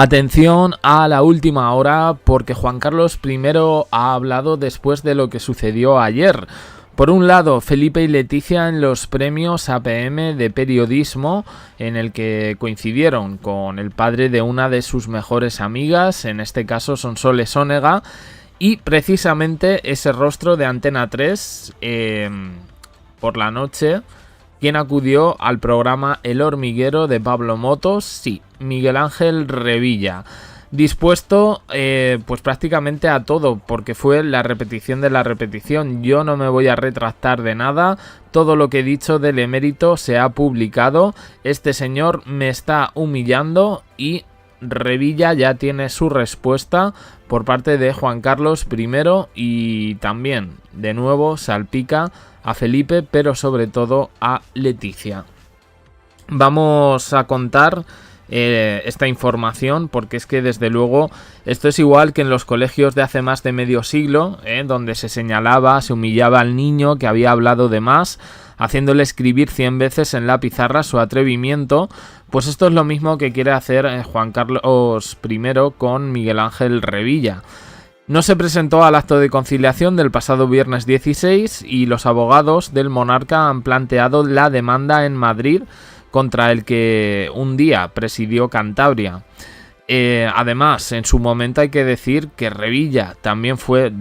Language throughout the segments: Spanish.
Atención a la última hora porque Juan Carlos I ha hablado después de lo que sucedió ayer. Por un lado, Felipe y Leticia en los premios APM de periodismo, en el que coincidieron con el padre de una de sus mejores amigas, en este caso Sonsoles Onega, y precisamente ese rostro de Antena 3 por la noche. ¿Quién acudió al programa El Hormiguero de Pablo Motos? Sí, Miguel Ángel Revilla. Dispuesto pues prácticamente a todo, porque fue la repetición de la repetición. Yo no me voy a retractar de nada. Todo lo que he dicho del emérito se ha publicado. Este señor me está humillando y Revilla ya tiene su respuesta por parte de Juan Carlos I y también, de nuevo, salpica a Felipe, pero sobre todo a Leticia. Vamos a contar esta información porque es que desde luego esto es igual que en los colegios de hace más de medio siglo, donde se señalaba, se humillaba al niño que había hablado de más, haciéndole escribir 100 veces en la pizarra su atrevimiento. Pues esto es lo mismo que quiere hacer Juan Carlos I con Miguel Ángel Revilla. No se presentó al acto de conciliación del pasado viernes 16 y los abogados del monarca han planteado la demanda en Madrid contra el que un día presidió Cantabria. Además, en su momento hay que decir que Revilla también fue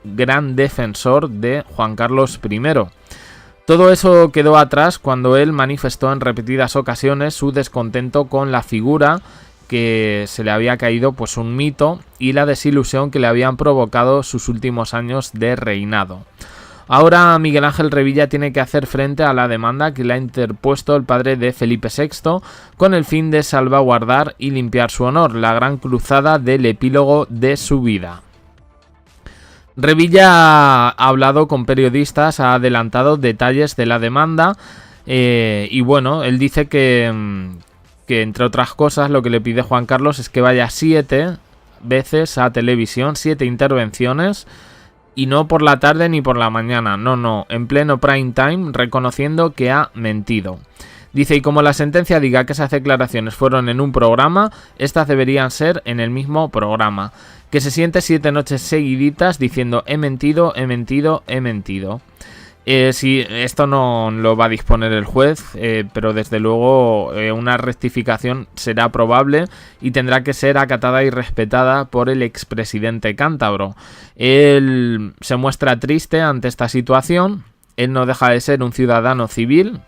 gran defensor de Juan Carlos I. Todo eso quedó atrás cuando él manifestó en repetidas ocasiones su descontento con la figura, que se le había caído pues un mito, y la desilusión que le habían provocado sus últimos años de reinado. Ahora Miguel Ángel Revilla tiene que hacer frente a la demanda que le ha interpuesto el padre de Felipe VI con el fin de salvaguardar y limpiar su honor, la gran cruzada del epílogo de su vida. Revilla ha hablado con periodistas, ha adelantado detalles de la demanda y bueno, él dice que entre otras cosas lo que le pide Juan Carlos es que vaya 7 veces a televisión, 7 intervenciones, y no por la tarde ni por la mañana, no, en pleno prime time, reconociendo que ha mentido. Dice, y como la sentencia diga que esas declaraciones fueron en un programa, estas deberían ser en el mismo programa. Que se siente 7 noches seguiditas diciendo he mentido, he mentido, he mentido. Sí, esto no lo va a disponer el juez, pero desde luego una rectificación será probable y tendrá que ser acatada y respetada por el expresidente cántabro. Él se muestra triste ante esta situación, él no deja de ser un ciudadano civil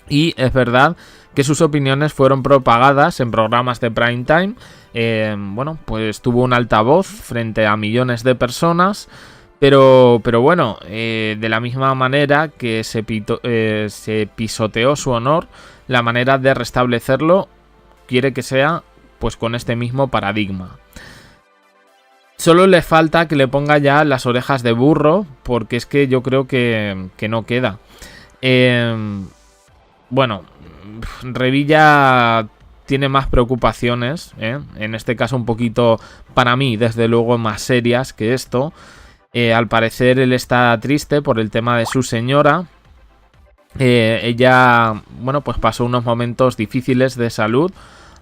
y es verdad que sus opiniones fueron propagadas en programas de prime time. Bueno, pues tuvo un altavoz frente a millones de personas. Pero bueno, de la misma manera que se pisoteó su honor, la manera de restablecerlo quiere que sea pues con este mismo paradigma. Solo le falta que le ponga ya las orejas de burro, porque es que yo creo que no queda. Bueno, Revilla tiene más preocupaciones, en este caso un poquito, para mí, desde luego, más serias que esto. Al parecer él está triste por el tema de su señora. Ella, bueno, pues pasó unos momentos difíciles de salud.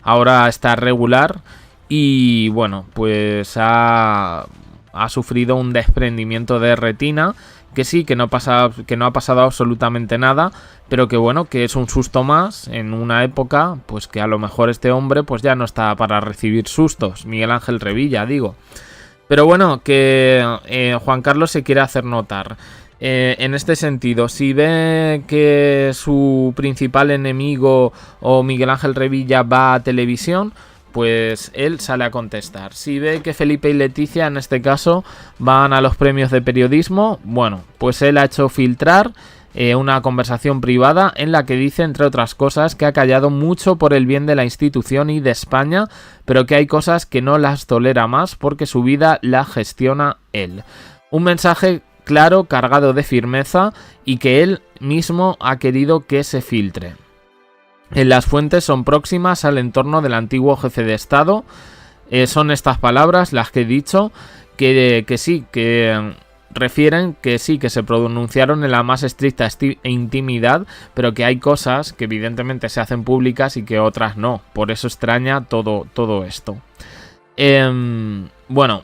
Ahora está regular y, bueno, pues ha sufrido un desprendimiento de retina. Que sí, que no ha pasado absolutamente nada, pero que bueno, que es un susto más en una época, pues que a lo mejor este hombre pues ya no está para recibir sustos. Miguel Ángel Revilla, digo. Pero bueno, que Juan Carlos se quiere hacer notar. En este sentido, si ve que su principal enemigo o Miguel Ángel Revilla va a televisión, pues él sale a contestar. Si ve que Felipe y Leticia, en este caso, van a los premios de periodismo, bueno, pues él ha hecho filtrar una conversación privada en la que dice, entre otras cosas, que ha callado mucho por el bien de la institución y de España, pero que hay cosas que no las tolera más porque su vida la gestiona él. Un mensaje claro, cargado de firmeza y que él mismo ha querido que se filtre. Las fuentes son próximas al entorno del antiguo jefe de Estado. Son estas palabras las que he dicho, que sí, que refieren que sí, que se pronunciaron en la más estricta intimidad, pero que hay cosas que evidentemente se hacen públicas y que otras no. Por eso extraña todo esto. Bueno,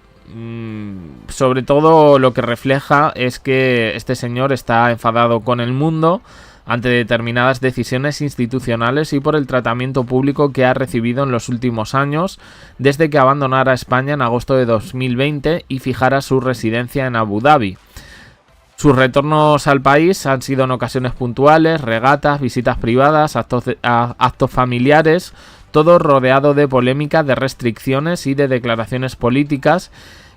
sobre todo lo que refleja es que este señor está enfadado con el mundo ante determinadas decisiones institucionales y por el tratamiento público que ha recibido en los últimos años, desde que abandonara España en agosto de 2020 y fijara su residencia en Abu Dhabi. Sus retornos al país han sido en ocasiones puntuales, regatas, visitas privadas, actos familiares, todo rodeado de polémica, de restricciones y de declaraciones políticas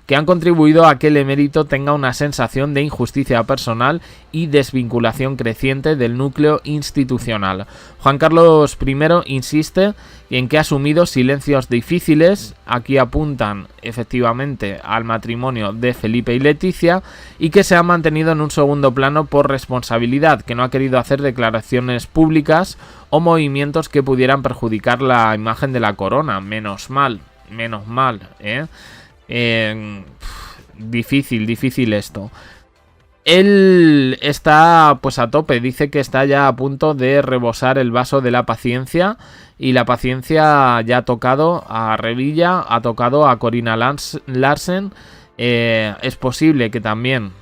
que han contribuido a que el emérito tenga una sensación de injusticia personal y desvinculación creciente del núcleo institucional. Juan Carlos I insiste en que ha asumido silencios difíciles, aquí apuntan efectivamente al matrimonio de Felipe y Leticia, y que se ha mantenido en un segundo plano por responsabilidad, que no ha querido hacer declaraciones públicas o movimientos que pudieran perjudicar la imagen de la corona. Menos mal, ¿eh? Difícil esto. Él está pues a tope, dice que está ya a punto de rebosar el vaso de la paciencia, y la paciencia ya ha tocado a Revilla, ha tocado a Corina Larsen, es posible que también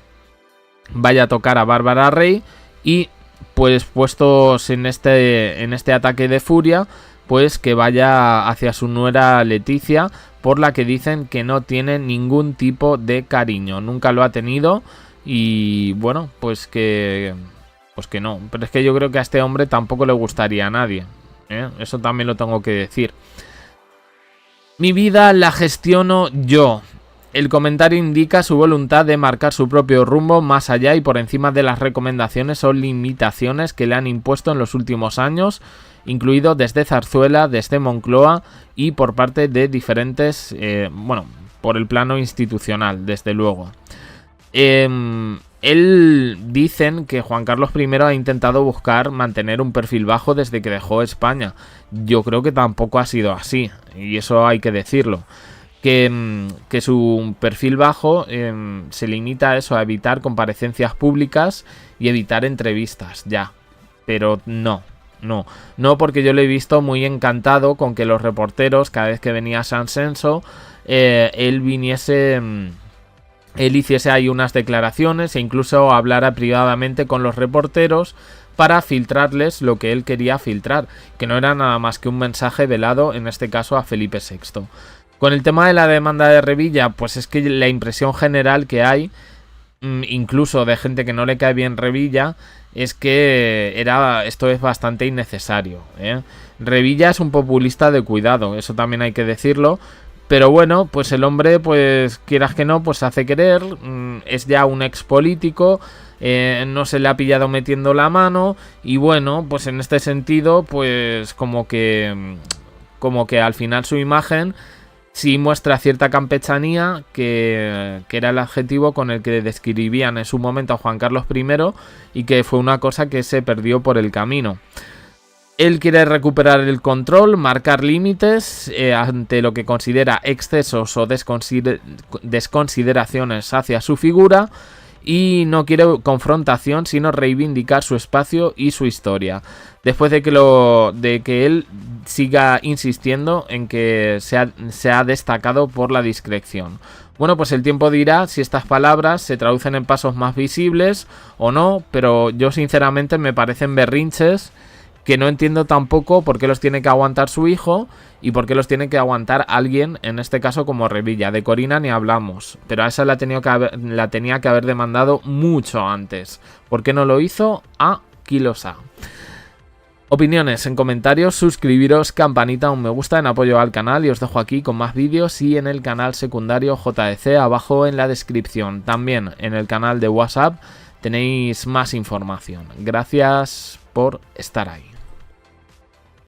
vaya a tocar a Bárbara Rey, y pues puestos en este ataque de furia, pues que vaya hacia su nuera Leticia, por la que dicen que no tiene ningún tipo de cariño, nunca lo ha tenido, y bueno, pues que no, pero es que yo creo que a este hombre tampoco le gustaría a nadie, ¿eh? Eso también lo tengo que decir. Mi vida la gestiono yo. El comentario indica su voluntad de marcar su propio rumbo más allá y por encima de las recomendaciones o limitaciones que le han impuesto en los últimos años, incluido desde Zarzuela, desde Moncloa y por parte de diferentes, por el plano institucional, desde luego. Él dicen que Juan Carlos I ha intentado buscar mantener un perfil bajo desde que dejó España. Yo creo que tampoco ha sido así, y eso hay que decirlo. Que su perfil bajo se limita a eso, a evitar comparecencias públicas y evitar entrevistas, ya. Pero no, porque yo lo he visto muy encantado con que los reporteros, cada vez que venía San Censo, él hiciese ahí unas declaraciones e incluso hablara privadamente con los reporteros para filtrarles lo que él quería filtrar, que no era nada más que un mensaje velado, en este caso a Felipe VI. Con el tema de la demanda de Revilla, pues es que la impresión general que hay, incluso de gente que no le cae bien Revilla, es que esto es bastante innecesario, ¿eh? Revilla es un populista de cuidado, eso también hay que decirlo. Pero bueno, pues el hombre, pues quieras que no, pues se hace querer, es ya un ex político, no se le ha pillado metiendo la mano, y bueno, pues en este sentido, pues como que al final su imagen sí muestra cierta campechanía, que era el adjetivo con el que describían en su momento a Juan Carlos I, y que fue una cosa que se perdió por el camino. Él quiere recuperar el control, marcar límites ante lo que considera excesos o desconsideraciones hacia su figura, y no quiere confrontación, sino reivindicar su espacio y su historia. Después de que él siga insistiendo en que se ha destacado por la discreción. Bueno, pues el tiempo dirá si estas palabras se traducen en pasos más visibles o no, pero yo sinceramente me parecen berrinches que no entiendo tampoco por qué los tiene que aguantar su hijo y por qué los tiene que aguantar alguien, en este caso como Revilla. De Corina ni hablamos, pero a esa la tenía que haber demandado mucho antes. ¿Por qué no lo hizo? Aquí lo sabe. Opiniones en comentarios, suscribiros, campanita, un me gusta en apoyo al canal, y os dejo aquí con más vídeos y en el canal secundario JDC abajo en la descripción. También en el canal de WhatsApp tenéis más información. Gracias por estar ahí.